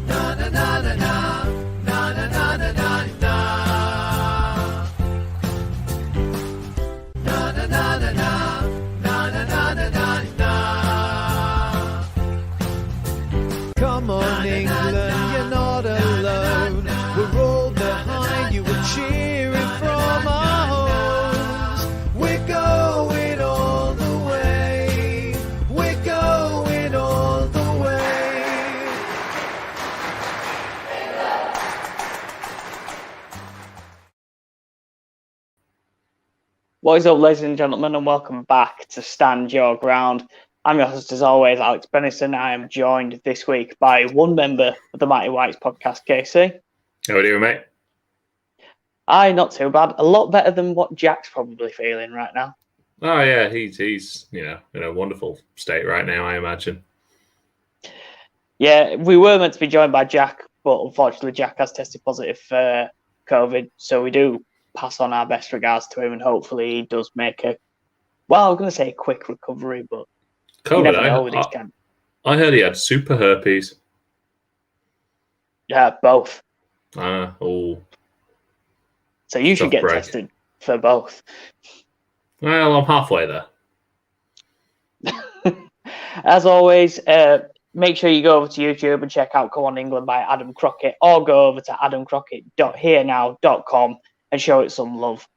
Na na na na na, na na na na na na. Na na na na na, na na na na na na. Come on, England, you're not alone. We're all behind you, we're cheering from our homes. We're going all the way. We're going all the way. What is up, ladies and gentlemen, and welcome back to Stand Your Ground. I'm your host, as always, Alex Bennison. I am joined this week by one member of the Mighty Whites podcast, Casey. How are you doing, mate? Aye, not too bad. A lot better than what Jack's probably feeling right now. Oh yeah, he's in a wonderful state right now, I imagine. Yeah, we were meant to be joined by Jack, but unfortunately Jack has tested positive for COVID, so we do pass on our best regards to him, and hopefully he does make I was going to say a quick recovery, but COVID, you never know with these kind. I heard he had super herpes. Yeah, both. So you should get tested for both. Well, I'm halfway there. As always, make sure you go over to YouTube and check out Come On England by Adam Crockett, or go over to adamcrockett.herenow.com and show it some love.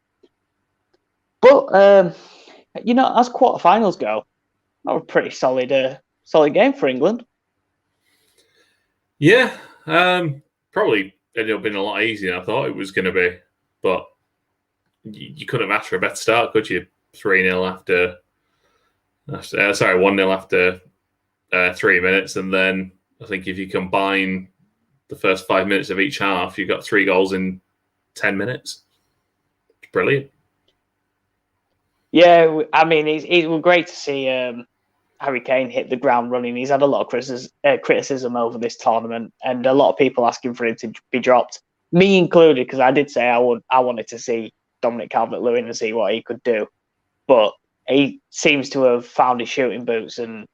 But, as quarterfinals go, that was a pretty solid game for England. Yeah, probably ended up being a lot easier than I thought it was going to be. But you couldn't have asked for a better start, could you? 3-0 after 1-0 after 3 minutes. And then I think if you combine the first 5 minutes of each half, you got 3 goals in 10 minutes. It's brilliant. Yeah, I mean, it was great to see Harry Kane hit the ground running. He's had a lot of criticism over this tournament, and a lot of people asking for him to be dropped, me included, because I did say I wanted to see Dominic Calvert-Lewin and see what he could do. But he seems to have found his shooting boots and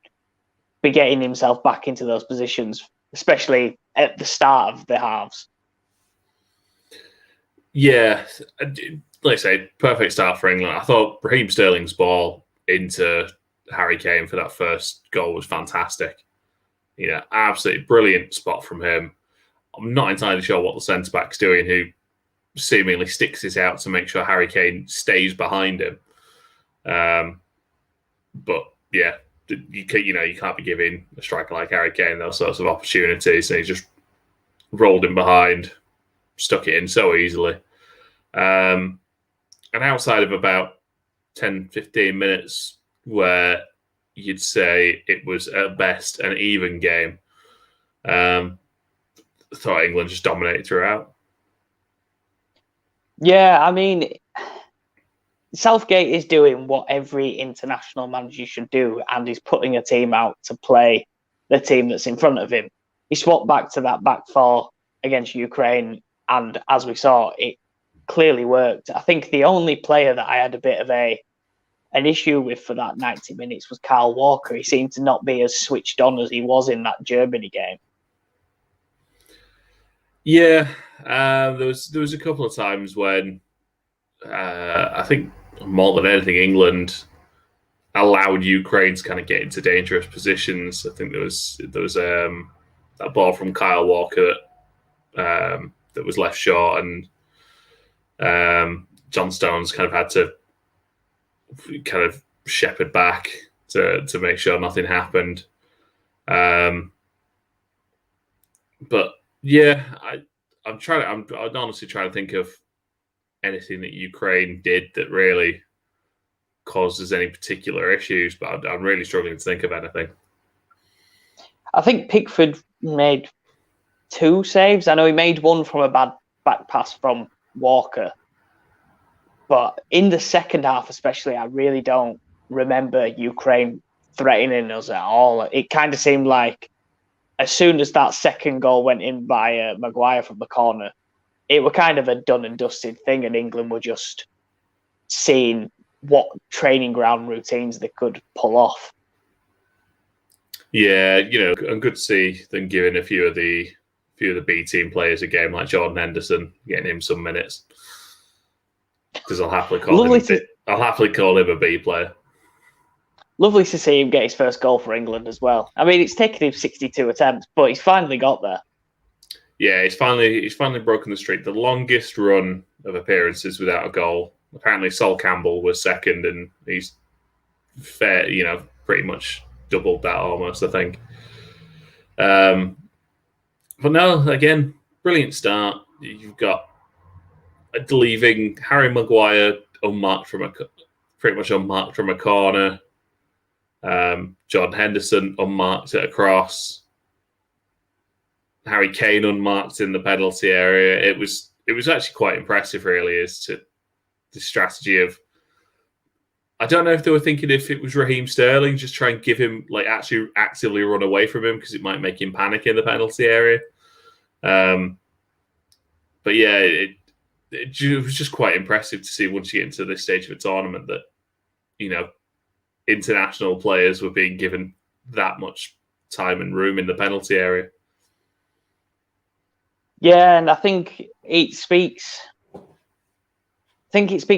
be getting himself back into those positions, especially at the start of the halves. Yeah, like I say, perfect start for England. I thought Raheem Sterling's ball into Harry Kane for that first goal was fantastic. Yeah, absolutely brilliant spot from him. I'm not entirely sure what the centre-back's doing, who seemingly sticks this out to make sure Harry Kane stays behind him. But yeah, you can't be giving a striker like Harry Kane those sorts of opportunities, and he just rolled him behind, stuck it in so easily. And outside of about 10-15 minutes where you'd say it was at best an even game, I thought England just dominated throughout. Yeah, I mean, Southgate is doing what every international manager should do, and he's putting a team out to play the team that's in front of him. He swapped back to that back four against Ukraine, and as we saw, it clearly worked. I think the only player that I had a bit of an issue with for that 90 minutes was Kyle Walker. He seemed to not be as switched on as he was in that Germany game. Yeah, there was a couple of times when I think more than anything, England allowed Ukraine to kind of get into dangerous positions. I think there was that ball from Kyle Walker that was left short, and John Stones kind of had to kind of shepherd back to make sure nothing happened. But yeah, I'm honestly trying to think of anything that Ukraine did that really causes any particular issues, but I'm really struggling to think of anything. I think Pickford made 2 saves. I know he made one from a bad back pass from Walker. But in the second half especially, I really don't remember Ukraine threatening us at all. It kind of seemed like as soon as that second goal went in by Maguire from the corner, it were kind of a done and dusted thing, and England were just seeing what training ground routines they could pull off. Yeah, and good to see them giving a few of the B team players a game, like Jordan Henderson, getting him some minutes. Because I'll happily call him a B player. Lovely to see him get his first goal for England as well. I mean, it's taken him 62 attempts, but he's finally got there. Yeah, he's finally broken the streak. The longest run of appearances without a goal. Apparently, Sol Campbell was second, and he's pretty much doubled that almost, I think. But no, again, brilliant start. You've got leaving Harry Maguire pretty much unmarked from a corner. Jordan Henderson unmarked at a cross. Harry Kane unmarked in the penalty area. It was actually quite impressive, really, as to the strategy of. I don't know if they were thinking if it was Raheem Sterling, just try and give him actually actively run away from him because it might make him panic in the penalty area. But yeah, it was just quite impressive to see once you get into this stage of a tournament that international players were being given that much time and room in the penalty area. Yeah, and I think it speaks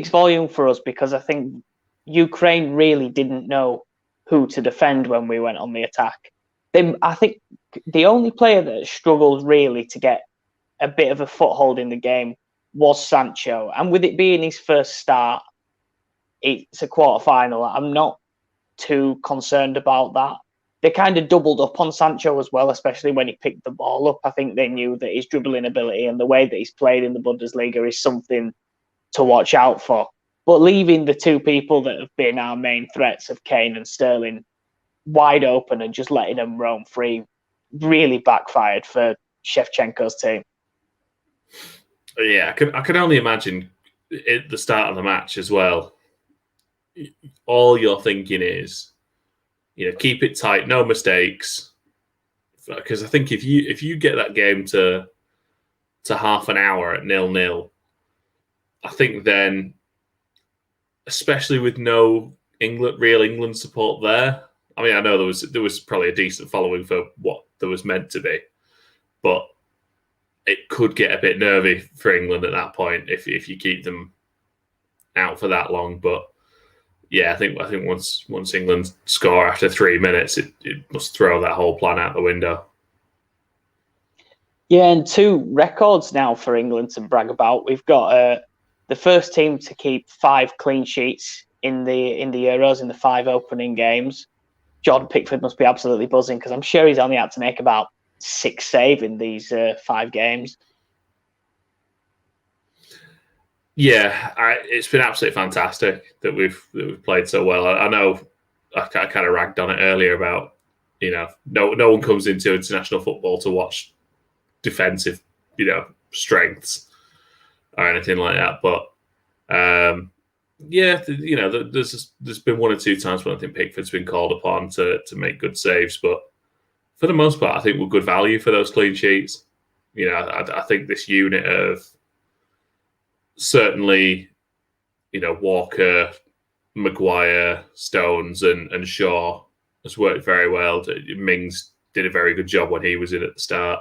volume for us because I think Ukraine really didn't know who to defend when we went on the attack. I think the only player that struggled really to get a bit of a foothold in the game was Sancho. And with it being his first start, it's a quarter-final. I'm not too concerned about that. They kind of doubled up on Sancho as well, especially when he picked the ball up. I think they knew that his dribbling ability and the way that he's played in the Bundesliga is something to watch out for. But leaving the two people that have been our main threats of Kane and Sterling wide open and just letting them roam free really backfired for Shevchenko's team. Yeah, I can only imagine at the start of the match as well. All you're thinking is, keep it tight, no mistakes. Because I think if you get that game to half an hour at 0-0, I think then, especially with no real England support there. I mean, I know there was probably a decent following for what there was meant to be, but it could get a bit nervy for England at that point if you keep them out for that long. But yeah, I think once England score after 3 minutes, it must throw that whole plan out the window. Yeah, and 2 records now for England to brag about. We've got the first team to keep 5 clean sheets in the Euros in the 5 opening games. Jordan Pickford must be absolutely buzzing because I'm sure he's only had to make about 6 saves in these 5 games. Yeah, it's been absolutely fantastic that we've played so well. I know I kind of ragged on it earlier about no one comes into international football to watch defensive strengths or anything like that, but there's been 1 or 2 times when I think Pickford's been called upon to make good saves, but for the most part, I think we're good value for those clean sheets. I think this unit of certainly, Walker, Maguire, Stones, and Shaw has worked very well. Mings did a very good job when he was in at the start,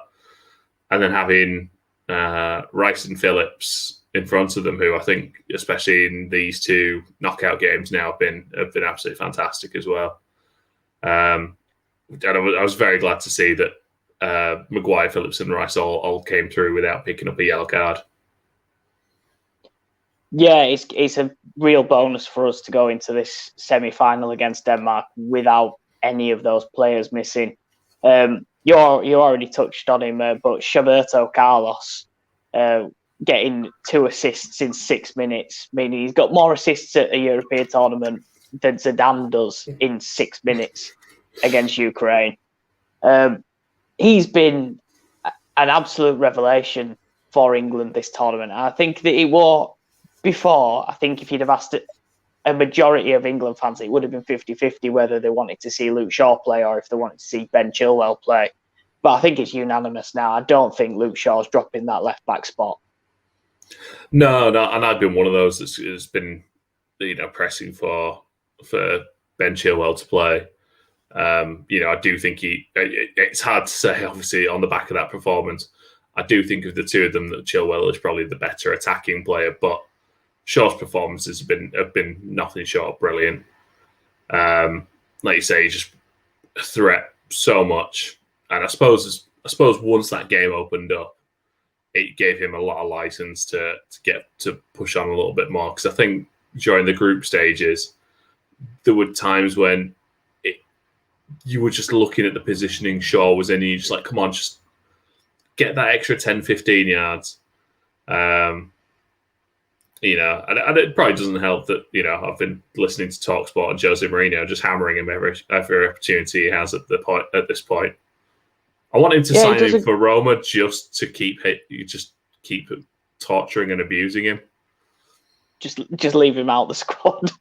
and then having Rice and Phillips in front of them, who I think, especially in these 2 knockout games now, have been absolutely fantastic as well. And I was very glad to see that Maguire, Phillips, and Rice all came through without picking up a yellow card. Yeah, it's a real bonus for us to go into this semi-final against Denmark without any of those players missing. You already touched on him, but Roberto Carlos getting 2 assists in 6 minutes, meaning he's got more assists at a European tournament than Zidane does in 6 minutes against Ukraine. He's been an absolute revelation for England this tournament. And I think that it was before, I think if you'd have asked a majority of England fans, it would have been 50-50 whether they wanted to see Luke Shaw play or if they wanted to see Ben Chilwell play. But I think it's unanimous now. I don't think Luke Shaw's dropping that left-back spot. No, and I've been one of those that's been, pressing for Ben Chilwell to play. I do think it's hard to say, obviously, on the back of that performance. I do think of the two of them that Chilwell is probably the better attacking player, but Shaw's performances have been nothing short of brilliant. Like you say, he's just a threat so much. And I suppose once that game opened up, it gave him a lot of license to get to push on a little bit more. Because I think during the group stages, there were times when you were just looking at the positioning Shaw was in, and you're just like, come on, just get that extra 10, 15 yards. And it probably doesn't help that, I've been listening to TalkSport and Jose Mourinho just hammering him every opportunity he has at this point. I want him to sign him for Roma just to keep torturing and abusing him. Just leave him out the squad.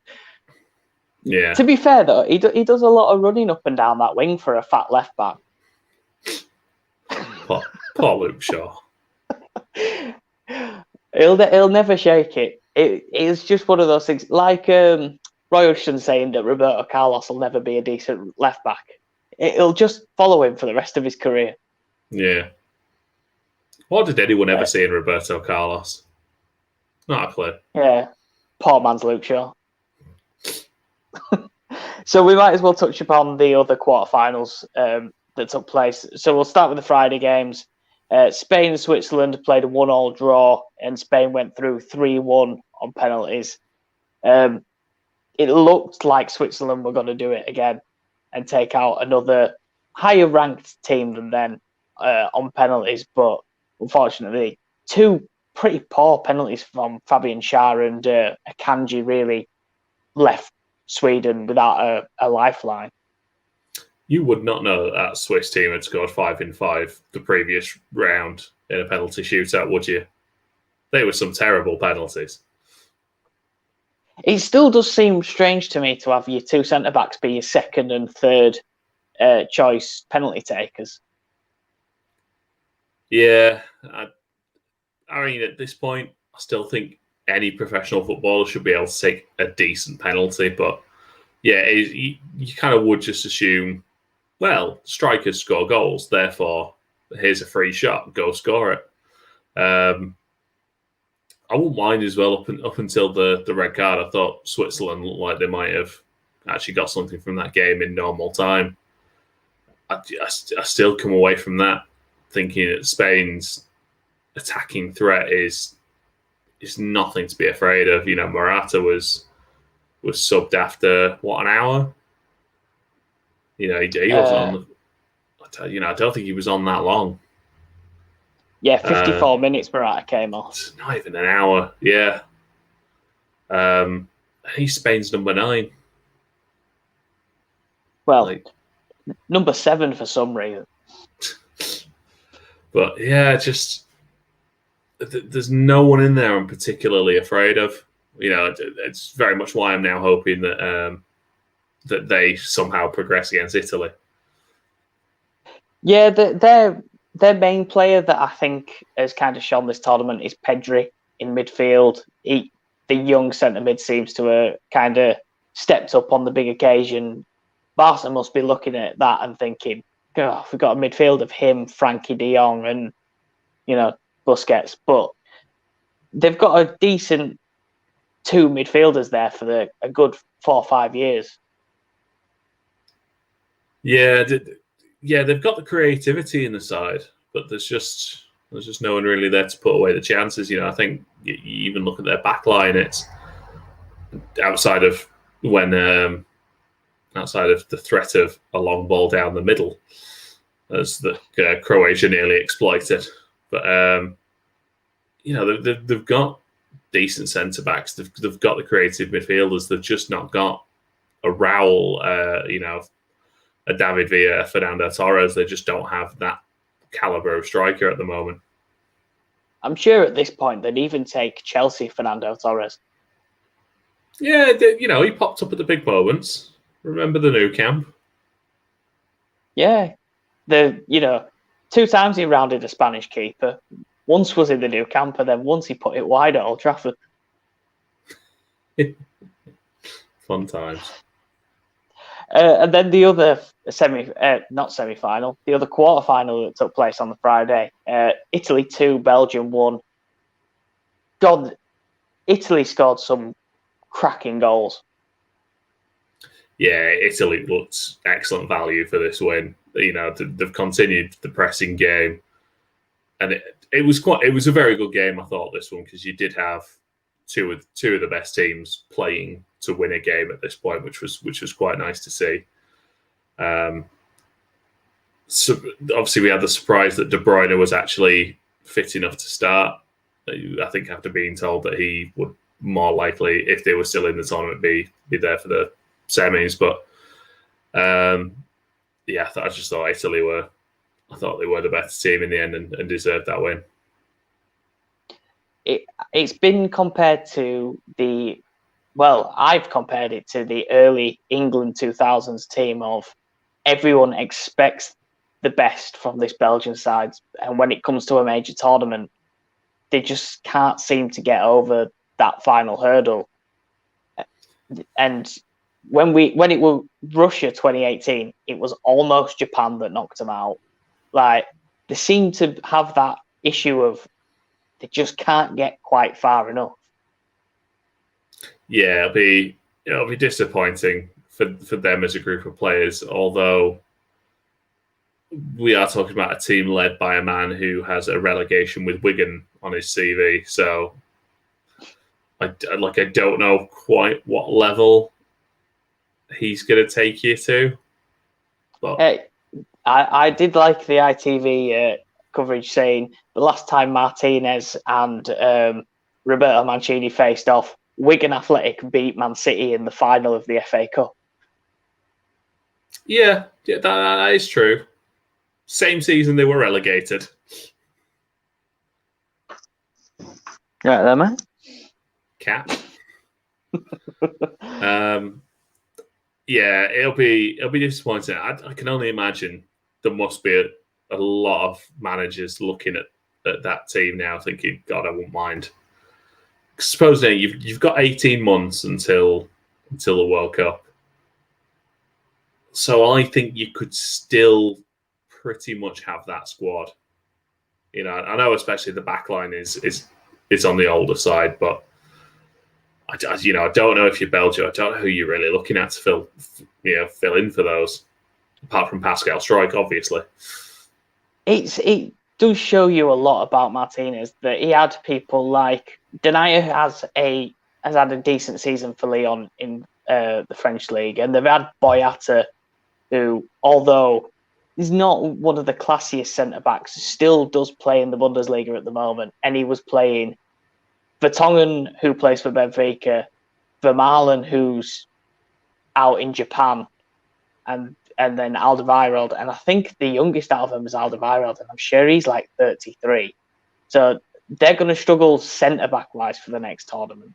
Yeah. To be fair, though, he does a lot of running up and down that wing for a fat left back. Poor Luke Shaw. He'll never shake it. It's just one of those things. Like Roy Hodgson saying that Roberto Carlos will never be a decent left back. It'll just follow him for the rest of his career. Yeah. What did anyone ever see in Roberto Carlos? Not a clue. Yeah. Poor man's Luke Shaw. So we might as well touch upon the other quarterfinals that took place. So we'll start with the Friday games. Spain and Switzerland played a 1-1 draw, and Spain went through 3-1 on penalties. It looked like Switzerland were going to do it again and take out another higher-ranked team than them on penalties, but unfortunately, two pretty poor penalties from Fabian Schär and Akanji really left Sweden without a lifeline. You would not know that Swiss team had scored 5 in 5 the previous round in a penalty shootout, would you? They were some terrible penalties. It still does seem strange to me to have your two centre-backs be your second and third choice penalty takers. Yeah. I mean, at this point, I still think any professional footballer should be able to take a decent penalty. But, yeah, you kind of would just assume, well, strikers score goals, therefore, here's a free shot, go score it. I wouldn't mind as well up until the red card. I thought Switzerland looked like they might have actually got something from that game in normal time. I still come away from that thinking that Spain's attacking threat is nothing to be afraid of. Morata was subbed after, an hour? He wasn't on the... I don't think he was on that long. Yeah, 54 minutes Morata came off. Not even an hour, yeah. He's Spain's number 9. Well, number 7 for some reason. But, yeah, just... There's no one in there I'm particularly afraid of. It's very much why I'm now hoping that that they somehow progress against Italy. Yeah, their main player that I think has kind of shone this tournament is Pedri in midfield. The young centre mid seems to have kind of stepped up on the big occasion. Barca must be looking at that and thinking, "God, we've got a midfield of him, Frankie De Jong, and Busquets." But they've got a decent 2 midfielders there for a good 4 or 5 years. Yeah, they've got the creativity in the side, but there's just no one really there to put away the chances. I think you even look at their back line, it's outside of the threat of a long ball down the middle, as the Croatia nearly exploited. But they've got decent centre backs. They've got the creative midfielders. They've just not got a Raul, a David Villa, Fernando Torres. They just don't have that calibre of striker at the moment. I'm sure at this point they'd even take Chelsea Fernando Torres. Yeah, he popped up at the big moments. Remember the Nou Camp? Yeah. 2 times he rounded a Spanish keeper. Once was in the Nou Camp, and then once he put it wide at Old Trafford. Fun times. And then the other not semi-final, the other quarter-final that took place on the Friday, Italy 2, Belgium 1. God, Italy scored some cracking goals. Yeah, Italy looked excellent value for this win. You know, they've continued the pressing game, and it was a very good game. I thought this one, because you did have two of the best teams playing to win a game at this point, which was quite nice to see. So obviously we had the surprise that De Bruyne was actually fit enough to start. I think after being told that he would more likely, if they were still in the tournament, be there for the semis. But yeah, I just thought Italy were the better team in the end and deserved that win. It's been compared to I've compared it to the early England 2000s team of everyone expects the best from this Belgian side, and when it comes to a major tournament, they just can't seem to get over that final hurdle. And when it was Russia 2018, it was almost Japan that knocked them out. Like, they seem to have that issue of they just can't get quite far enough. Yeah, it'll be disappointing for them as a group of players, although we are talking about a team led by a man who has a relegation with Wigan on his CV. So I don't know quite what level he's going to take you to. But I did like the ITV coverage saying the last time Martinez and Roberto Mancini faced off, Wigan Athletic beat Man City in the final of the FA Cup. Yeah, that is true. Same season they were relegated. Right there, man. Cap. Yeah, it'll be disappointing. I can only imagine there must be a lot of managers looking at that team now, thinking, God, I wouldn't mind. Suppose now you've got 18 months until the World Cup, so I think you could still pretty much have that squad. You know, I know especially the back line is on the older side, but I don't know if you're Belgium. I don't know who you're really looking at to fill in for those, apart from Pascal Struijk, obviously. It does show you a lot about Martinez, that he had people like Denayer has had a decent season for Lyon in the French league, and they've had Boyata, who, although he's not one of the classiest centre backs, still does play in the Bundesliga at the moment, and he was playing Vertonghen, who plays for Benfica, Vermaelen, who's out in Japan, and then Alderweireld. And I think the youngest out of them is Alderweireld, and I'm sure he's like 33. So they're going to struggle centre-back-wise for the next tournament.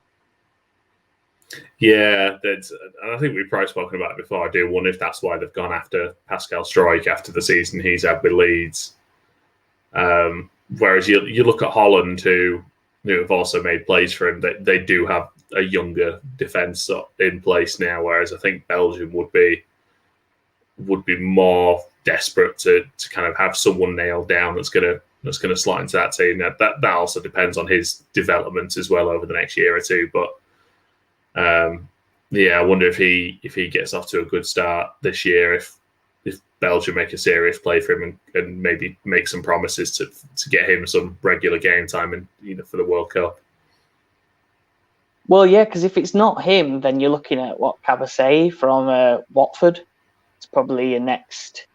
Yeah, and I think we've probably spoken about it before. I do wonder if that's why they've gone after Pascal Struijk after the season he's had with Leeds. Whereas you look at Holland, who have also made plays for him, they do have a younger defence in place now, whereas I think Belgium would be more desperate to kind of have someone nailed down that's going to slot into that team. That also depends on his development as well over the next year or two. But I wonder if he gets off to a good start this year, if Belgium make a serious play for him and maybe make some promises to get him some regular game time and for the World Cup. Well, yeah, because if it's not him, then you're looking at Cabasset from Watford. It's probably your next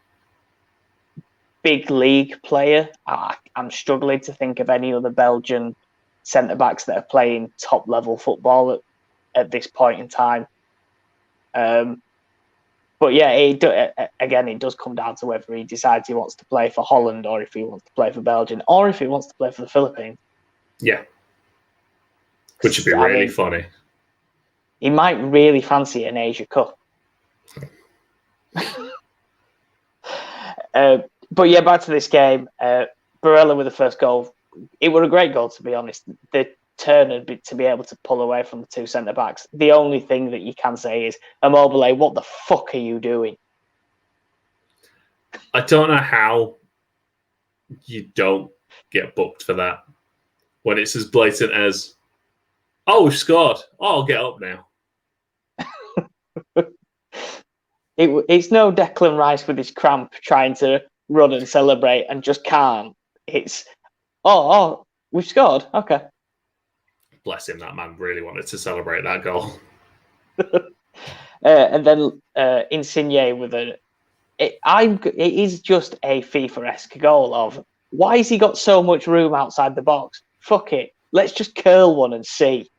big league player. I'm struggling to think of any other Belgian centre backs that are playing top level football at this point in time. But yeah, it does come down to whether he decides he wants to play for Holland, or if he wants to play for Belgium, or if he wants to play for the Philippines. Yeah. Which would be really funny. He might really fancy an Asia Cup. But yeah, back to this game. Barella with the first goal. It was a great goal, to be honest. The Turner to be able to pull away from the two centre backs. The only thing that you can say is, Immobile, what the fuck are you doing? I don't know how you don't get booked for that when it's as blatant as, oh, we've scored. Oh, I'll get up now. It's no Declan Rice with his cramp trying to run and celebrate and just can't. It's, oh, we've scored. Okay. Bless him, that man really wanted to celebrate that goal. And then Insigne with it is just a FIFA-esque goal of, why has he got so much room outside the box? Fuck it. Let's just curl one and see.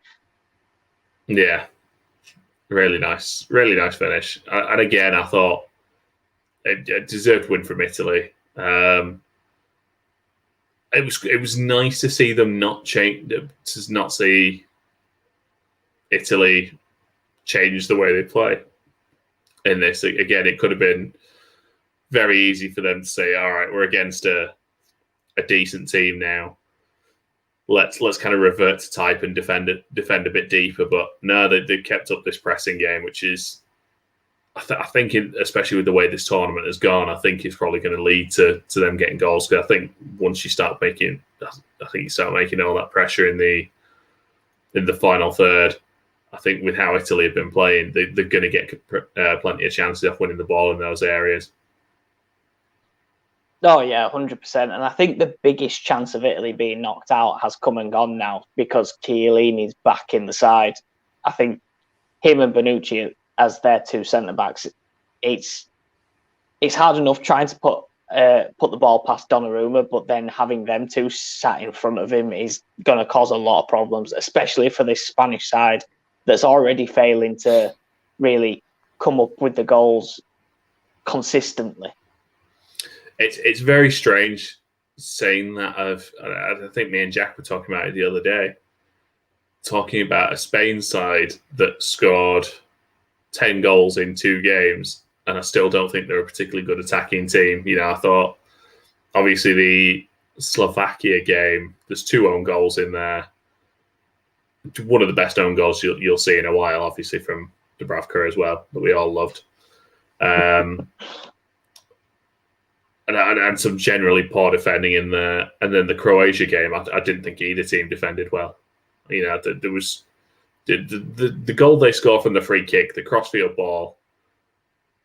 Yeah. Really nice finish. And again, I thought it deserved win from Italy. It was nice to see them not see Italy change the way they play in this. Again, it could have been very easy for them to say, all right, we're against a decent team now. Let's kind of revert to type and defend a bit deeper. But no, they kept up this pressing game, which is, I think, especially with the way this tournament has gone, I think it's probably going to lead to them getting goals. Because I think once you start making all that pressure in the final third, I think with how Italy have been playing, they're going to get plenty of chances of winning the ball in those areas. Oh, yeah, 100%. And I think the biggest chance of Italy being knocked out has come and gone now because Chiellini's back in the side. I think him and Bonucci as their two centre-backs, it's hard enough trying to put the ball past Donnarumma, but then having them two sat in front of him is going to cause a lot of problems, especially for this Spanish side that's already failing to really come up with the goals consistently. It's very strange saying that. I think me and Jack were talking about it the other day, talking about a Spain side that scored 10 goals in 2 games, and I still don't think they're a particularly good attacking team. You know, I thought, obviously, the Slovakia game, there's 2 own goals in there. One of the best own goals you'll see in a while, obviously, from Dubravka as well, that we all loved. And some generally poor defending in there. And then the Croatia game, I didn't think either team defended well. You know, there was the goal they scored from the free kick, the crossfield ball.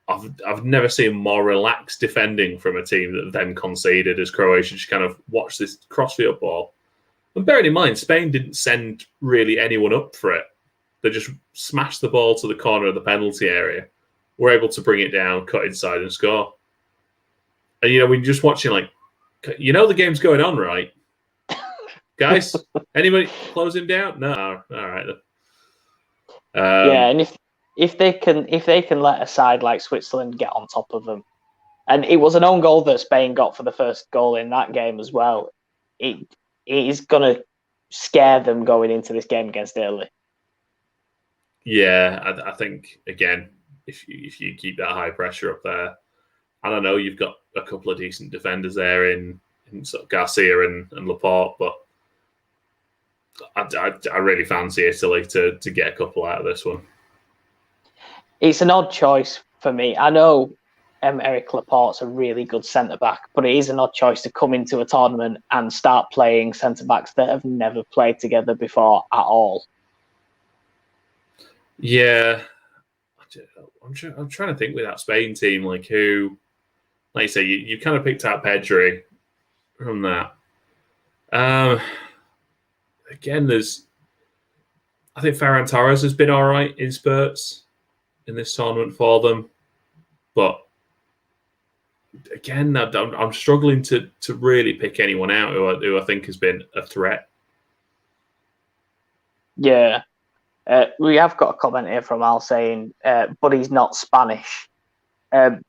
I've never seen more relaxed defending from a team that then conceded as Croatia just kind of watched this crossfield ball. And bearing in mind, Spain didn't send really anyone up for it. They just smashed the ball to the corner of the penalty area, were able to bring it down, cut inside and score. And, you know, when you're just watching, like, you know the game's going on, right? Guys, anybody close him down? No. All right. Yeah, and if they can let a side like Switzerland get on top of them, and it was an own goal that Spain got for the first goal in that game as well, it is going to scare them going into this game against Italy. Yeah, I think, again, if you keep that high pressure up there, I don't know, you've got a couple of decent defenders there in sort of Garcia and Laporte, but I really fancy Italy to get a couple out of this one. It's an odd choice for me. I know Eric Laporte's a really good centre-back, but it is an odd choice to come into a tournament and start playing centre-backs that have never played together before at all. Yeah. I'm trying to think with that Spain team, like who, like you say, you kind of picked out Pedri from that. Again, I think Ferran Torres has been all right in spurts in this tournament for them, but again, I'm struggling to really pick anyone out who I think has been a threat. Yeah. We have got a comment here from Al saying, but he's not Spanish. I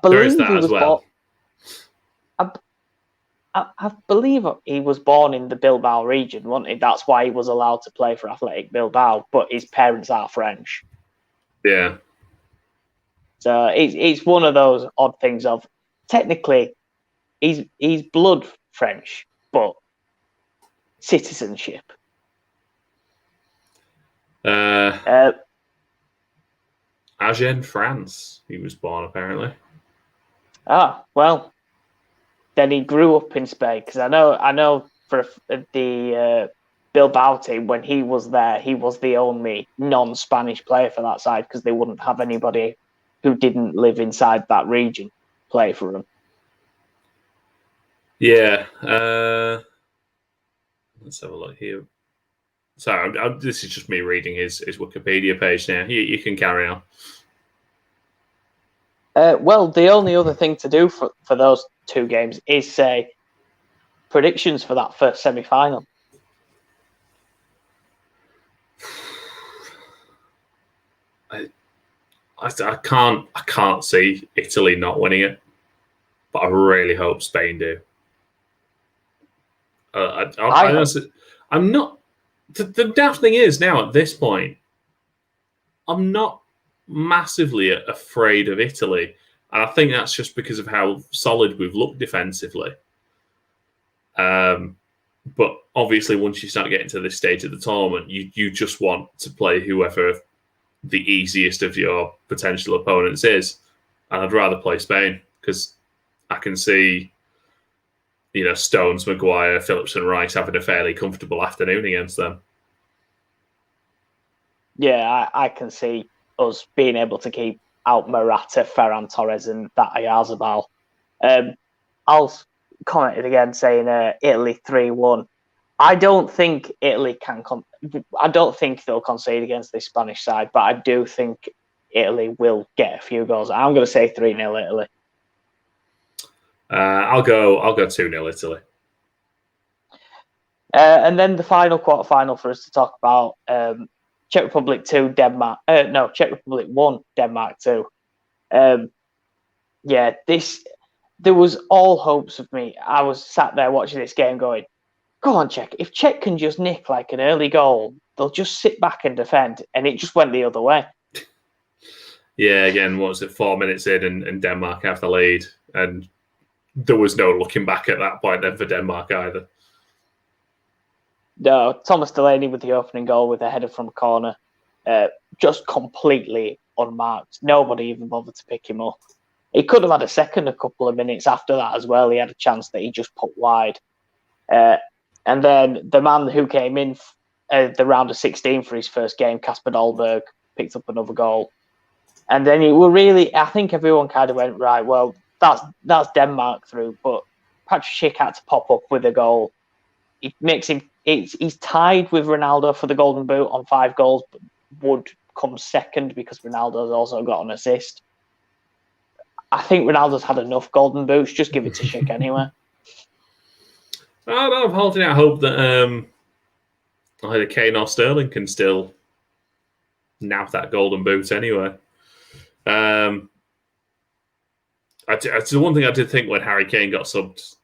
believe there is that as well. I believe he was born in the Bilbao region, wasn't he? That's why he was allowed to play for Athletic Bilbao, but his parents are French. Yeah. So it's one of those odd things of, technically, he's blood French, but citizenship. Agen, France. He was born apparently. Well, then he grew up in Spain because I know for the Bilbao team when he was there, he was the only non-Spanish player for that side because they wouldn't have anybody who didn't live inside that region play for them. Yeah. Let's have a look here. Sorry, this is just me reading his Wikipedia page now. You can carry on. Well, the only other thing to do for those two games is say predictions for that first semi-final. I can't see Italy not winning it, but I really hope Spain do. I'm not. The daft thing is now at this point, I'm not massively afraid of Italy, and I think that's just because of how solid we've looked defensively. But obviously, once you start getting to this stage of the tournament, you just want to play whoever the easiest of your potential opponents is, and I'd rather play Spain because I can see, Stones, Maguire, Phillips, and Rice having a fairly comfortable afternoon against them. Yeah, I can see us being able to keep out Morata, Ferran Torres, and that Oyarzabal. I'll comment it again, saying Italy 3-1. I don't think Italy can. I don't think they'll concede against this Spanish side, but I do think Italy will get a few goals. I'm going to say 3-0 Italy. I'll go 2-0 Italy. And then the final quarterfinal for us to talk about. Czech Republic 2, Denmark. Czech Republic 1, Denmark 2. There was all hopes of me. I was sat there watching this game going, go on, Czech. If Czech can just nick like an early goal, they'll just sit back and defend. And it just went the other way. Yeah, again, what was it, 4 minutes in and Denmark have the lead. And there was no looking back at that point then for Denmark either. No, Thomas Delaney with the opening goal with a header from a corner. Just completely unmarked. Nobody even bothered to pick him up. He could have had a second a couple of minutes after that as well. He had a chance that he just put wide. And then the man who came in the round of 16 for his first game, Kasper Dolberg, picked up another goal. And then I think everyone kind of went, right, well, that's Denmark through. But Patrick Schick had to pop up with a goal. It makes him... He's tied with Ronaldo for the Golden Boot on 5 goals, but would come second because Ronaldo's also got an assist. I think Ronaldo's had enough Golden Boots. Just give it to Schick anyway. I'm holding out hope that either Kane or Sterling can still nab that Golden Boot anyway. It's the one thing I did think when Harry Kane got subbed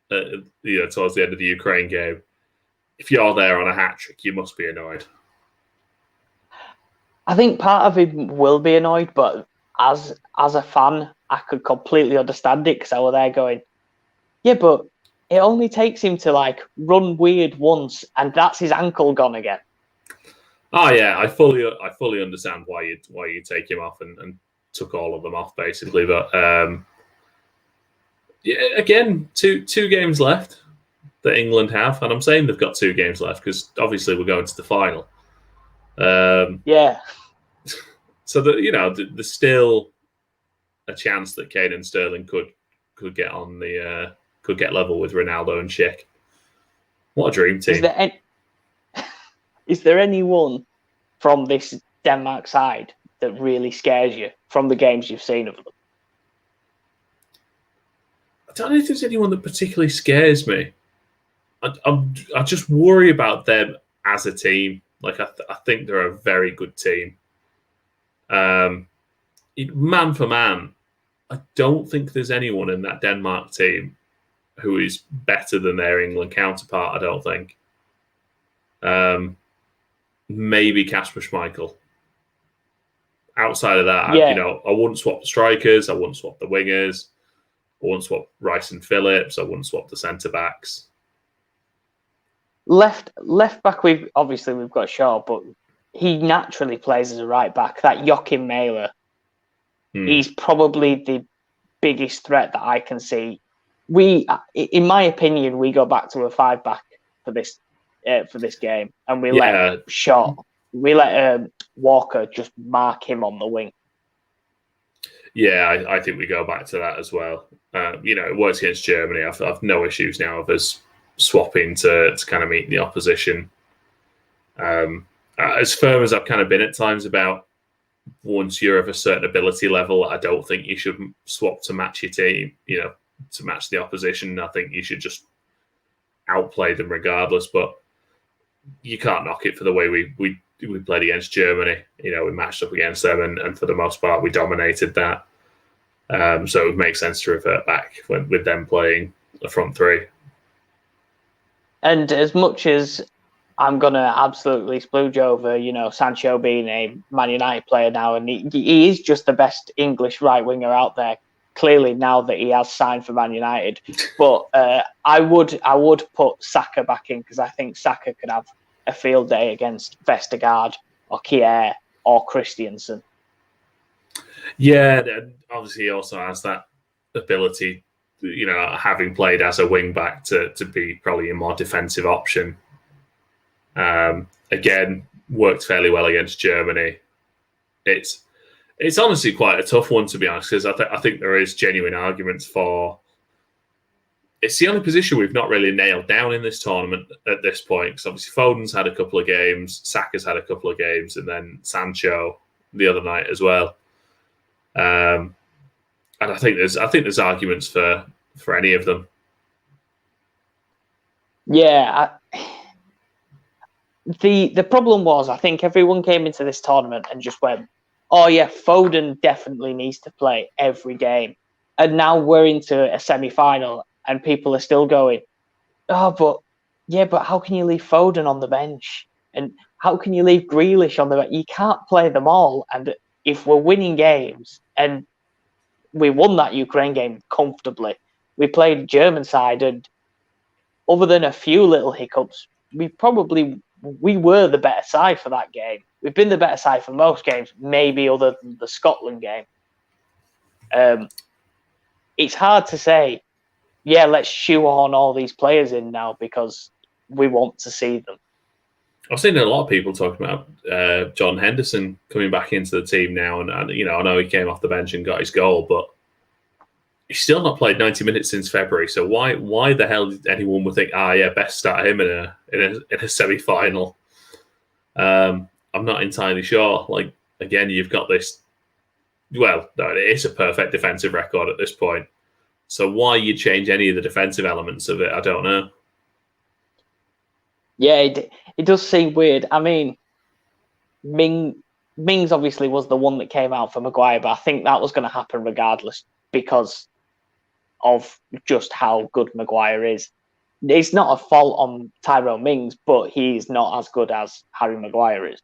towards the end of the Ukraine game. If you're there on a hat-trick, you must be annoyed. I think part of him will be annoyed, but as a fan, I could completely understand it because I was there going, yeah, but it only takes him to run weird once, and that's his ankle gone again. Oh yeah, I fully understand why you take him off and took all of them off basically, but again, two games left that England have, and I'm saying they've got 2 games left because obviously we're going to the final. Yeah. So that there's still a chance that Kane and Sterling could get on could get level with Ronaldo and Schick. What a dream team! Is there anyone from this Denmark side that really scares you from the games you've seen of them? I don't know if there's anyone that particularly scares me. I just worry about them as a team. I think they're a very good team. Man for man, I don't think there's anyone in that Denmark team who is better than their England counterpart. I don't think. Maybe Kasper Schmeichel. Outside of that, I wouldn't swap the strikers. I wouldn't swap the wingers. I wouldn't swap Rice and Phillips. I wouldn't swap the centre backs. Left back, we've got Shaw, but he naturally plays as a right back. That Joachim Mailer, he's probably the biggest threat that I can see. In my opinion, we go back to a 5-back for this game, and we let Walker just mark him on the wing. Yeah, I think we go back to that as well. It works against Germany. I've no issues now of us swapping to kind of meet the opposition. As firm as I've kind of been at times about once you're of a certain ability level, I don't think you should swap to match your team, to match the opposition. I think you should just outplay them regardless. But you can't knock it for the way we played against Germany. We matched up against them, and for the most part, we dominated that. So it would make sense to revert back with them playing the front three. And as much as I'm going to absolutely splooge over, Sancho being a Man United player now, and he is just the best English right winger out there, clearly now that he has signed for Man United. But I would put Saka back in, because I think Saka could have a field day against Vestergaard or Kier or Christiansen. Yeah, obviously he also has that ability, having played as a wing back to be probably a more defensive option. Again, worked fairly well against Germany. It's honestly quite a tough one, to be honest, because I think there is genuine arguments for. It's the only position we've not really nailed down in this tournament at this point, because obviously Foden's had a couple of games, Saka's had a couple of games, and then Sancho the other night as well. And I think there's arguments for any of them. Yeah. The problem was, I think everyone came into this tournament and just went, oh yeah, Foden definitely needs to play every game. And now we're into a semi-final and people are still going, but how can you leave Foden on the bench? And how can you leave Grealish on the bench? You can't play them all. And if we're winning games, and we won that Ukraine game comfortably, we played the German side, and other than a few little hiccups, we were the better side for that game. We've been the better side for most games, maybe other than the Scotland game. It's hard to say, let's shoehorn all these players in now because we want to see them. I've seen a lot of people talking about John Henderson coming back into the team now, and I know he came off the bench and got his goal, but he's still not played 90 minutes since February. So why the hell did anyone would think, best start him in a semi-final? I'm not entirely sure. Like, again, you've got this. Well, no, it is a perfect defensive record at this point. So why you change any of the defensive elements of it, I don't know. Yeah, it does seem weird. I mean, Mings obviously was the one that came out for Maguire, but I think that was going to happen regardless because of just how good Maguire is. It's not a fault on Tyrone Mings, but he's not as good as Harry Maguire is.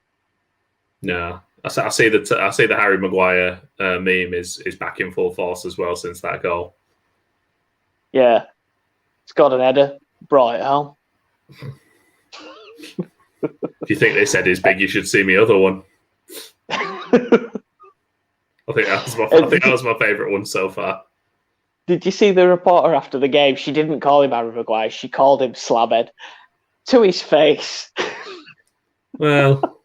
No, I see the Harry Maguire meme is back in full force as well since that goal. Yeah, it's got an header, brought it home. If you think this head is big, you should see me other one. I think that was my favourite one so far. Did you see the reporter after the game? She didn't call him Harry Maguire. She called him Slabhead to his face. Well,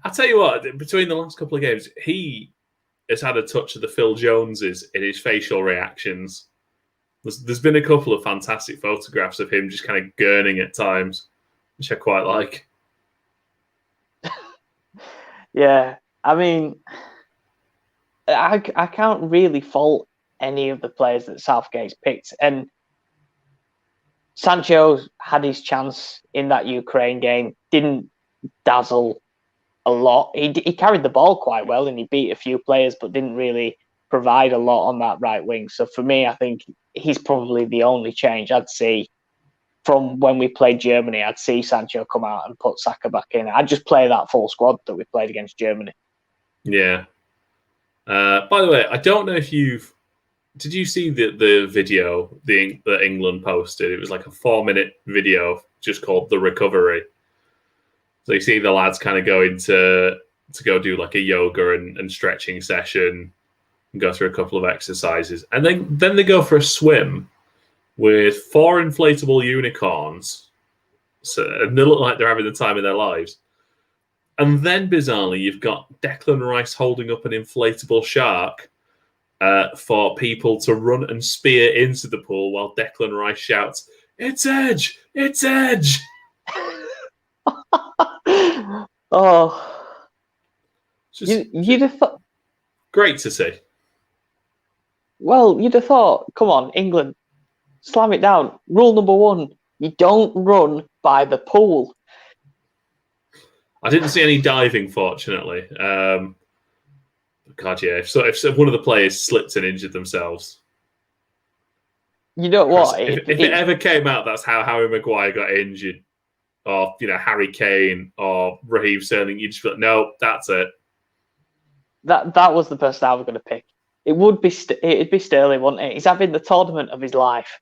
I'll tell you what, between the last couple of games, he has had a touch of the Phil Joneses in his facial reactions. There's been a couple of fantastic photographs of him just kind of gurning at times, which I quite like. Yeah, I mean, I can't really fault any of the players that Southgate's picked. And Sancho had his chance in that Ukraine game, didn't dazzle a lot. He carried the ball quite well and he beat a few players, but didn't really provide a lot on that right wing. So for me, I think he's probably the only change I'd see from when we played Germany. I'd see Sancho come out and put Saka back in. I'd just play that full squad that we played against Germany. Yeah. By the way, I don't know if did you see the video that England posted? It was like a 4-minute video just called The Recovery. So you see the lads kind of go into to go do like a yoga and stretching session and go through a couple of exercises. And then they go for a swim with 4 inflatable unicorns. And they look like they're having the time of their lives. And then, bizarrely, you've got Declan Rice holding up an inflatable shark for people to run and spear into the pool while Declan Rice shouts, "It's Edge! It's Edge!" Oh. You'd have thought... Great to see. Well, you'd have thought, come on, England, slam it down. Rule number 1, you don't run by the pool. I didn't see any diving, fortunately. God, yeah. If one of the players slipped and injured themselves. You know what? If it ever came out that's how Harry Maguire got injured, or Harry Kane or Raheem Sterling, you'd just be like, no, that's it. That was the person I was going to pick. It'd be Sterling, wouldn't it? He's having the tournament of his life.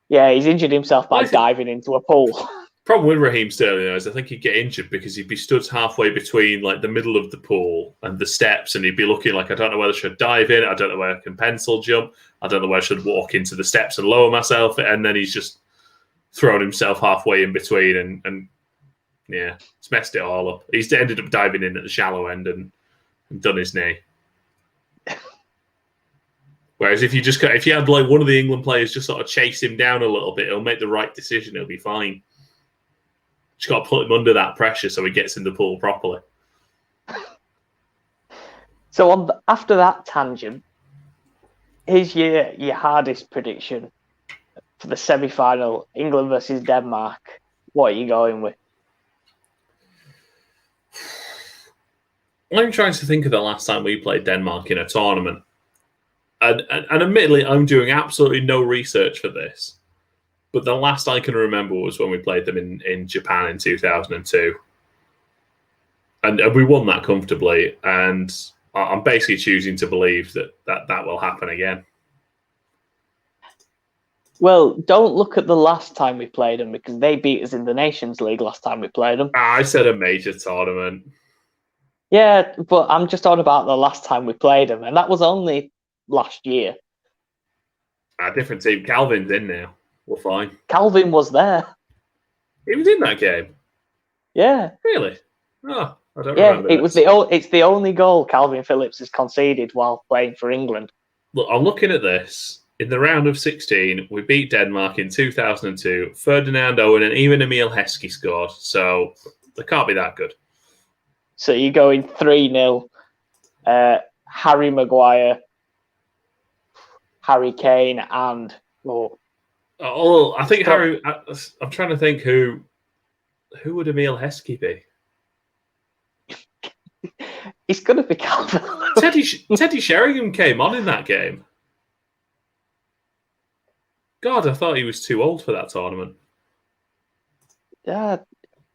Yeah, he's injured himself by diving into a pool. Problem with Raheem Sterling is I think he'd get injured because he'd be stood halfway between like the middle of the pool and the steps, and he'd be looking like, I don't know whether I should dive in, I don't know where I can pencil jump, I don't know where I should walk into the steps and lower myself, and then he's just thrown himself halfway in between and yeah, it's messed it all up. He's ended up diving in at the shallow end and done his knee. Whereas if you had like one of the England players just sort of chase him down a little bit, he'll make the right decision, he'll be fine. Just got to put him under that pressure so he gets in the pool properly. So after that tangent, here's your hardest prediction for the semi-final, England versus Denmark. What are you going with? I'm trying to think of the last time we played Denmark in a tournament. And admittedly, I'm doing absolutely no research for this. But the last I can remember was when we played them in Japan in 2002. And we won that comfortably. And I'm basically choosing to believe that will happen again. Well, don't look at the last time we played them because they beat us in the Nations League last time we played them. I said a major tournament. Yeah, but I'm just on about the last time we played them. And that was only last year. A different team. Calvin's in now. We're fine. Calvin was there. He was in that game? Yeah. Really? Oh, I don't remember. It's the only goal Calvin Phillips has conceded while playing for England. Look, I'm looking at this. In the round of 16, we beat Denmark in 2002. Ferdinand Owen and even Emil Heskey scored. So they can't be that good. So you're going 3-0. Harry Maguire, Harry Kane, and... I think Harry... I'm trying to think who would Emil Heskey be? He's going to be Calvin. Teddy Sheringham came on in that game. God, I thought he was too old for that tournament. Yeah,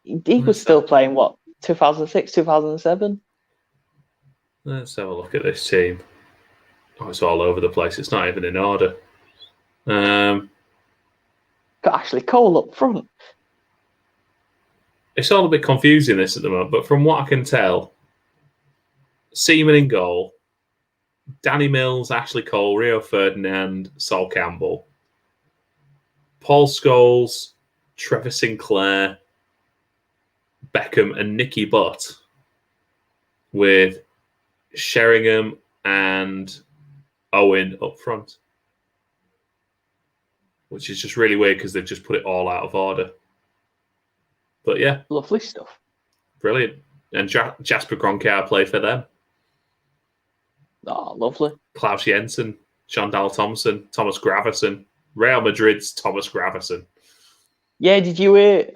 he was still playing, 2006, 2007? Let's have a look at this team. Oh, it's all over the place. It's not even in order. Got Ashley Cole up front. It's all a bit confusing, this, at the moment, but from what I can tell, Seaman in goal, Danny Mills, Ashley Cole, Rio Ferdinand, Sol Campbell, Paul Scholes, Trevor Sinclair, Beckham and Nicky Butt, with Sheringham and Owen up front. Which is just really weird because they've just put it all out of order. But yeah. Lovely stuff. Brilliant. And Jasper Gronkaar played for them. Oh, lovely. Klaus Jensen, Sean Dahl Thompson, Thomas Gravesen, Real Madrid's Thomas Gravesen. Yeah, did you hear?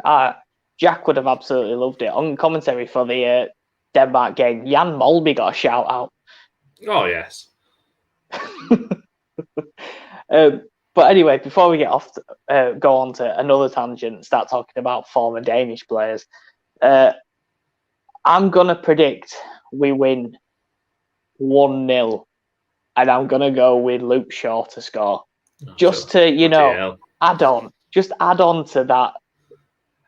Jack would have absolutely loved it. On commentary for the Denmark game, Jan Molby got a shout out. Oh, yes. But anyway, before we get off, go on to another tangent and start talking about former Danish players, I'm going to predict we win 1-0, and I'm going to go with Luke Shaw to score. Just to, add on to that.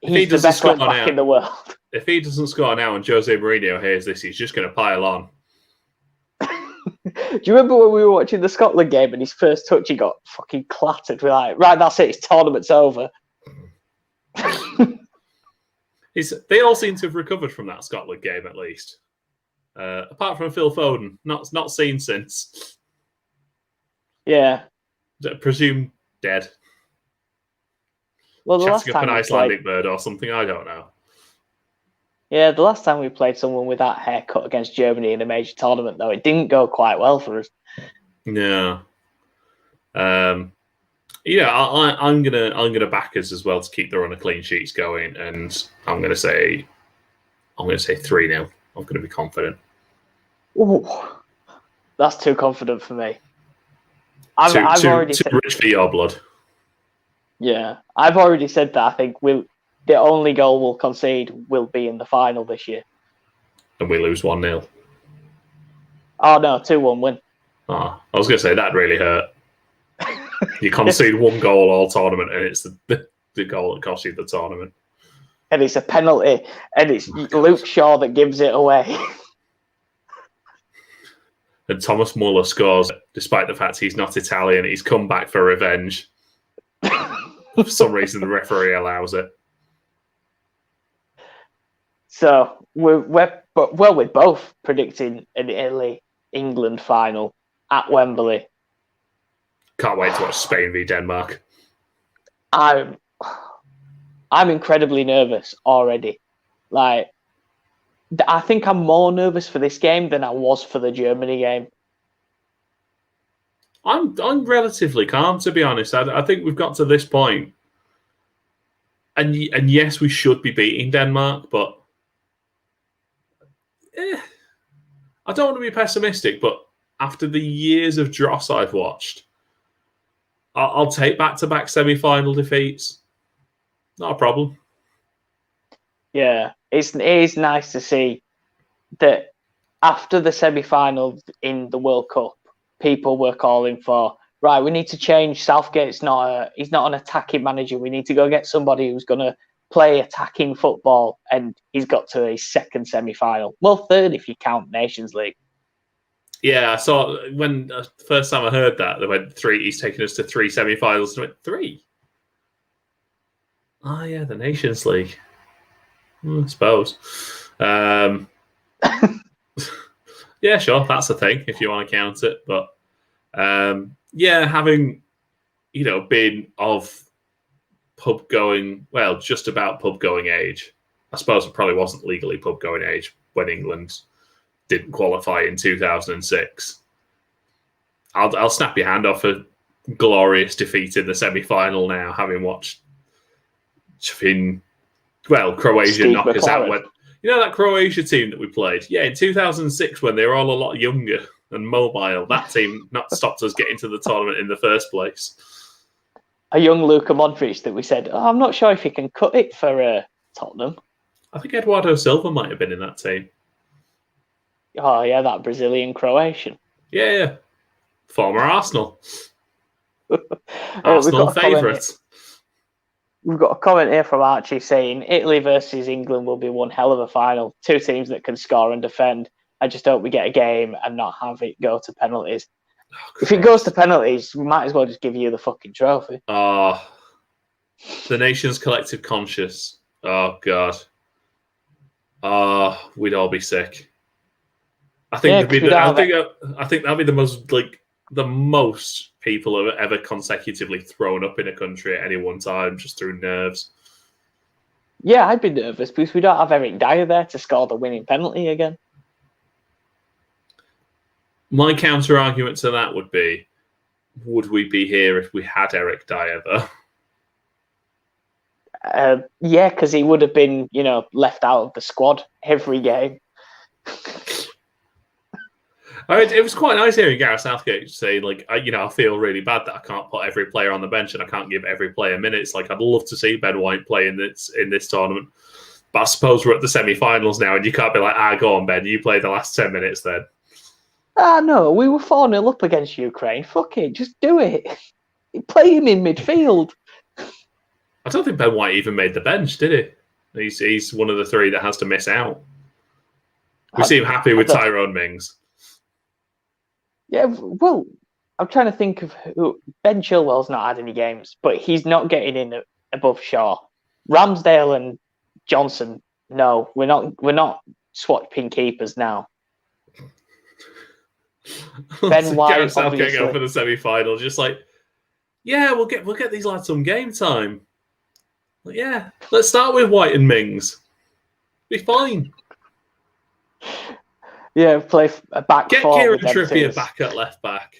He's the best left back in the world. if he doesn't score now and Jose Mourinho hears this, he's just going to pile on. Do you remember when we were watching the Scotland game and his first touch, he got fucking clattered? We're like, right, that's it, his tournament's over. They all seem to have recovered from that Scotland game, at least. Apart from Phil Foden, not seen since. Yeah. Presumed dead. Well, the last Chatting up time an we Icelandic played, bird or something, I don't know. yeah, the last time we played someone with that haircut against Germany in a major tournament, though, it didn't go quite well for us. No. Yeah, I'm gonna back us as well to keep the run of clean sheets going, and I'm gonna say 3-0. I'm gonna be confident. Ooh, that's too confident for me. I've already too said, rich for your blood. yeah, I've already said that. I think the only goal we'll concede will be in the final this year. And we lose 1-0. Oh no, 2-1 win. I was gonna say that really hurt. You concede one goal all tournament, and it's the goal that cost you the tournament. And it's a penalty, and it's Luke Shaw that gives it away. And Thomas Muller scores, despite the fact he's not Italian. He's come back for revenge. For some reason, the referee allows it. So we're both predicting an Italy-England final at Wembley. Can't wait to watch Spain v Denmark. I'm incredibly nervous already. Like, I think I'm more nervous for this game than I was for the Germany game. I'm relatively calm, to be honest. I think we've got to this point, and yes, we should be beating Denmark, but I don't want to be pessimistic. But after the years of dross I've watched, I'll take back-to-back semi-final defeats. Not a problem. Yeah, it is nice to see that after the semi-final in the World Cup, people were calling for, right, we need to change. Southgate's he's not an attacking manager. We need to go get somebody who's going to play attacking football. And he's got to his second semi-final. Well, third if you count Nations League. Yeah, I saw when the first time I heard that, they went 3. He's taken us to 3 semi-finals. And I went, 3? Oh, yeah, the Nations League. I suppose. Yeah, sure, that's a thing if you want to count it. But yeah, having been of pub going, well, just about pub going age. I suppose it probably wasn't legally pub going age when England didn't qualify in 2006. I'll snap your hand off a glorious defeat in the semi-final now, having watched. Croatia Steve knock us out. McLaren. That Croatia team that we played? Yeah, in 2006 when they were all a lot younger and mobile, that team not stopped us getting to the tournament in the first place. A young Luka Modric that we said, I'm not sure if he can cut it for Tottenham. I think Eduardo Silva might have been in that team. Oh, yeah, that Brazilian Croatian. Yeah. Former Arsenal. Arsenal favourite. We've got a comment here from Archie saying Italy versus England will be one hell of a final. 2 teams that can score and defend. I just hope we get a game and not have it go to penalties. If it goes to penalties, we might as well just give you the fucking trophy. The nation's collective conscience. Oh, God. We'd all be sick. I think I think that'd be the most people have ever consecutively thrown up in a country at any one time, just through nerves. Yeah, I'd be nervous because we don't have Eric Dyer there to score the winning penalty again. My counter argument to that would be, would we be here if we had Eric Dyer, though? Yeah, because he would have been, left out of the squad every game. It was quite nice hearing Gareth Southgate say, I feel really bad that I can't put every player on the bench and I can't give every player minutes. I'd love to see Ben White play in this tournament. But I suppose we're at the semi-finals now and you can't be like, go on, Ben, you play the last 10 minutes then. No, we were 4-0 up against Ukraine. Fuck it, just do it. Play him in midfield. I don't think Ben White even made the bench, did he? He's one of the three that has to miss out. We seem happy with Tyrone Mings. Yeah, well, I'm trying to think of who. Ben Chilwell's not had any games, but he's not getting in above Shaw. Ramsdale and Johnson, no, we're not swapping keepers now. Ben White, Southgate obviously. go for the semi-final, just like, yeah, we'll get these lads some game time. Like, yeah, let's start with White and Mings. Be fine. Yeah, play a back Get four. Kieran with them Trippier twos. back at left back.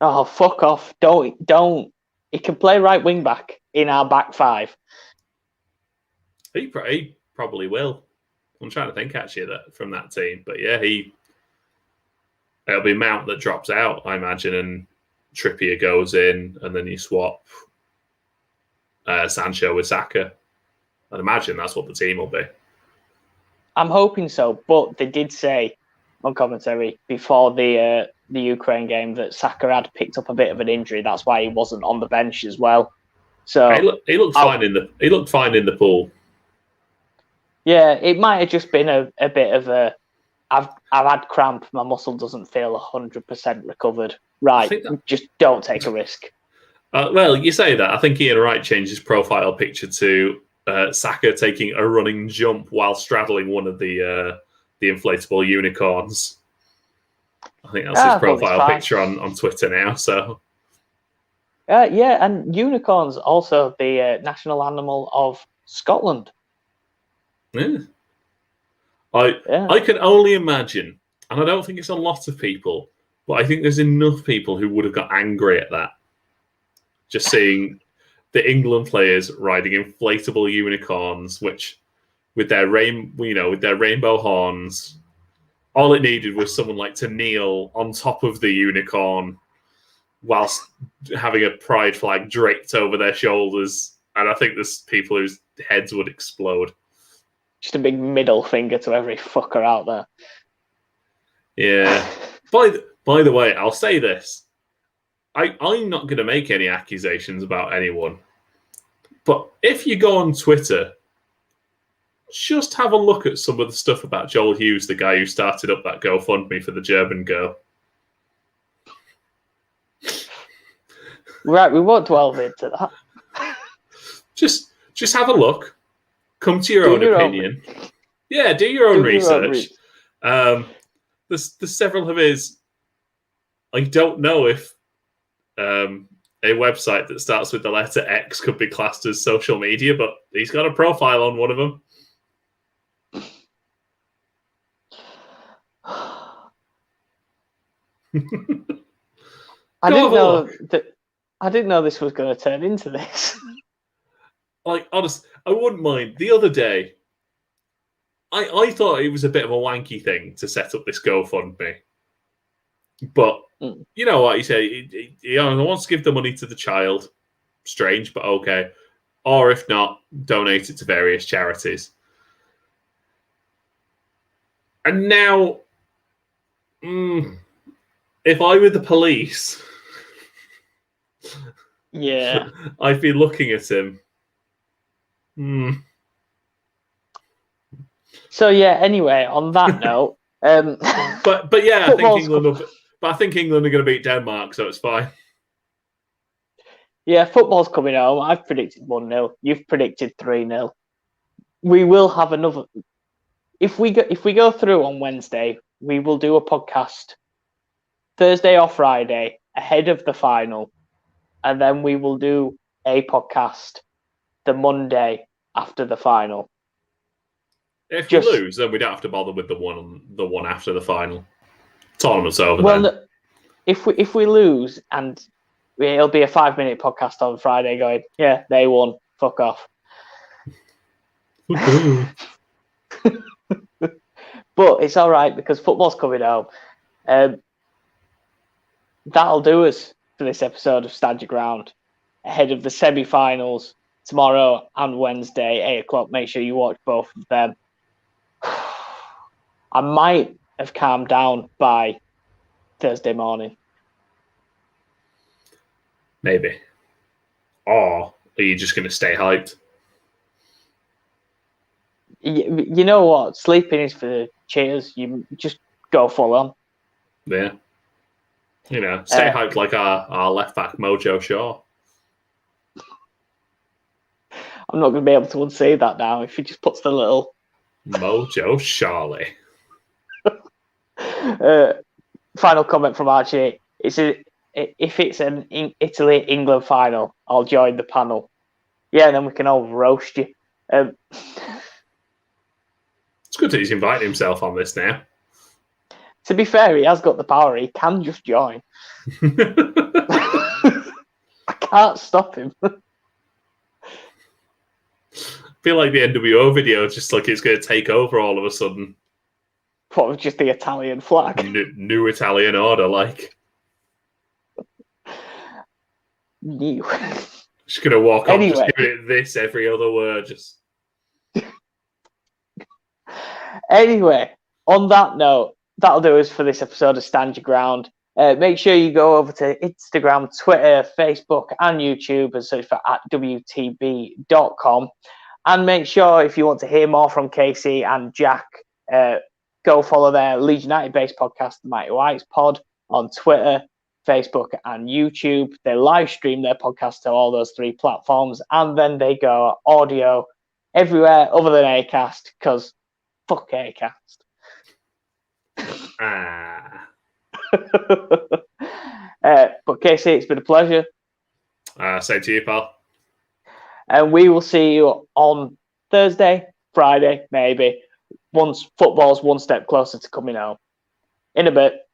Oh, fuck off! Don't. He can play right wing back in our back five. He probably will. I'm trying to think actually from that team, but yeah, it'll be Mount that drops out, I imagine, and Trippier goes in, and then you swap Sancho with Saka. I'd imagine that's what the team will be. I'm hoping so, but they did say on commentary before the Ukraine game that Saka had picked up a bit of an injury. That's why he wasn't on the bench as well. So he looked fine in the pool. Yeah, it might have just been a bit of a. I've had cramp. My muscle doesn't feel 100% recovered. Right, just don't take a risk. Well, you say that. I think Ian Wright changed his profile picture to Saka taking a running jump while straddling one of the inflatable unicorns. I think that's his profile picture on Twitter now. So, yeah, and unicorns also the national animal of Scotland. Yeah. I can only imagine, and I don't think it's a lot of people, but I think there's enough people who would have got angry at that. Just seeing the England players riding inflatable unicorns, which with their rainbow horns, all it needed was someone like to kneel on top of the unicorn whilst having a pride flag draped over their shoulders, and I think there's people whose heads would explode. Just a big middle finger to every fucker out there. Yeah. By the way, I'll say this. I'm not going to make any accusations about anyone. But if you go on Twitter, just have a look at some of the stuff about Joel Hughes, the guy who started up that GoFundMe for the German girl. Right, we won't delve into that. Just have a look. Come to your own opinion. Yeah, do your own research. There's several of his. I don't know if a website that starts with the letter X could be classed as social media, but he's got a profile on one of them. I didn't know this was going to turn into this. Like, honest, I wouldn't mind. The other day, I thought it was a bit of a wanky thing to set up this GoFundMe. But you know what? You say he wants to give the money to the child. Strange, but okay. Or if not, donate it to various charities. And now, if I were the police, yeah, I'd be looking at him. So yeah. Anyway, on that note, but yeah, I think England are going to beat Denmark, so it's fine. Yeah, football's coming home. I've predicted 1-0. You've predicted 3-0. We will have another. If we go through on Wednesday, we will do a podcast Thursday or Friday ahead of the final, and then we will do a podcast the Monday after the final. If we lose, then we don't have to bother with the one after the final. Tournament's over. Well, then. If we lose, and it'll be a 5-minute podcast on Friday, going, yeah, they won. Fuck off. But it's all right because football's coming home. That'll do us for this episode of Stand Your Ground. Ahead of the semi-finals tomorrow and Wednesday, 8:00. Make sure you watch both of them. I might have calmed down by Thursday morning. Maybe. Or are you just going to stay hyped? You know what? Sleeping is for the cheers. You just go full on. Yeah. You know, stay hyped like our left back, Mojo Shaw. I'm not going to be able to unsee that now if he just puts the little Mojo Charlie. Final comment from Archie. If it's an Italy-England final, I'll join the panel. Yeah, then we can all roast you. It's good that he's inviting himself on this now. To be fair, he has got the power. He can just join. I can't stop him. Feel like the NWO video, just like it's going to take over all of a sudden. What was just the Italian flag? New Italian order, like. New. Just going to walk on, Anyway. just giving it this every other word. Just. Anyway, on that note, that'll do us for this episode of Stand Your Ground. Make sure you go over to Instagram, Twitter, Facebook, and YouTube and search for @WTBdotcom. And make sure if you want to hear more from Casey and Jack, go follow their Leeds United-based podcast, The Mighty Whites Pod, on Twitter, Facebook, and YouTube. They live stream their podcast to all those 3 platforms, and then they go audio everywhere other than Acast, because fuck Acast. But Casey, it's been a pleasure. Same to you, pal. And we will see you on Thursday, Friday, maybe, once football's one step closer to coming home. In a bit.